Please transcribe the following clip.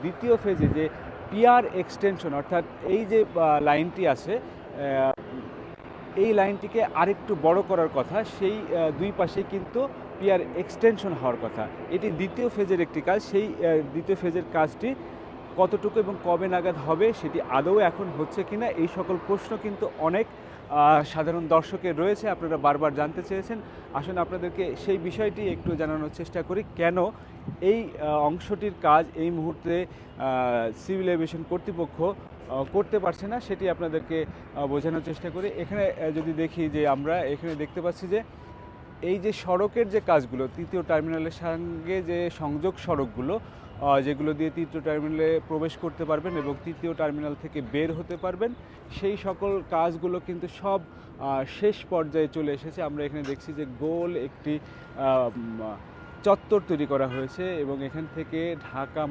দ্বিতীয় ফেজে যে পিয়ার এক্সটেনশন অর্থাৎ এই যে লাইনটি আছে, এই লাইনটিকে আরেকটু বড় করার কথা, সেই দুই পাশে কিন্তু পিয়ার এক্সটেনশন হওয়ার কথা। এটি দ্বিতীয় ফেজের একটি কাজ। সেই দ্বিতীয় ফেজের কাজটি কতটুকু এবং কবে নাগাদ হবে, সেটি আদৌ এখন হচ্ছে কিনা, এই সকল প্রশ্ন কিন্তু অনেক সাধারণ দর্শকের রয়েছে। আপনারা বারবার জানতে চেয়েছেন। আসুন আপনাদেরকে সেই বিষয়টি একটু জানানোর চেষ্টা করি, কেন এই অংশটির কাজ এই মুহূর্তে সিভিল এভিয়েশন কর্তৃপক্ষ করতে পারছে না, সেটি আপনাদেরকে বোঝানোর চেষ্টা করি। এখানে যদি দেখি যে আমরা এখানে দেখতে পাচ্ছি যে এই যে সড়কের যে কাজগুলো, তৃতীয় টার্মিনালের সঙ্গে যে সংযোগ সড়কগুলো, যেগুলো দিয়ে তৃতীয় টার্মিনালে প্রবেশ করতে পারবেন এবং তৃতীয় টার্মিনাল থেকে বের হতে পারবেন, সেই সকল কাজগুলো কিন্তু সব শেষ পর্যায়ে চলে এসেছে। আমরা এখানে দেখছি যে গোল একটি চত্বর তৈরি করা হয়েছে এবং এখান থেকে ঢাকা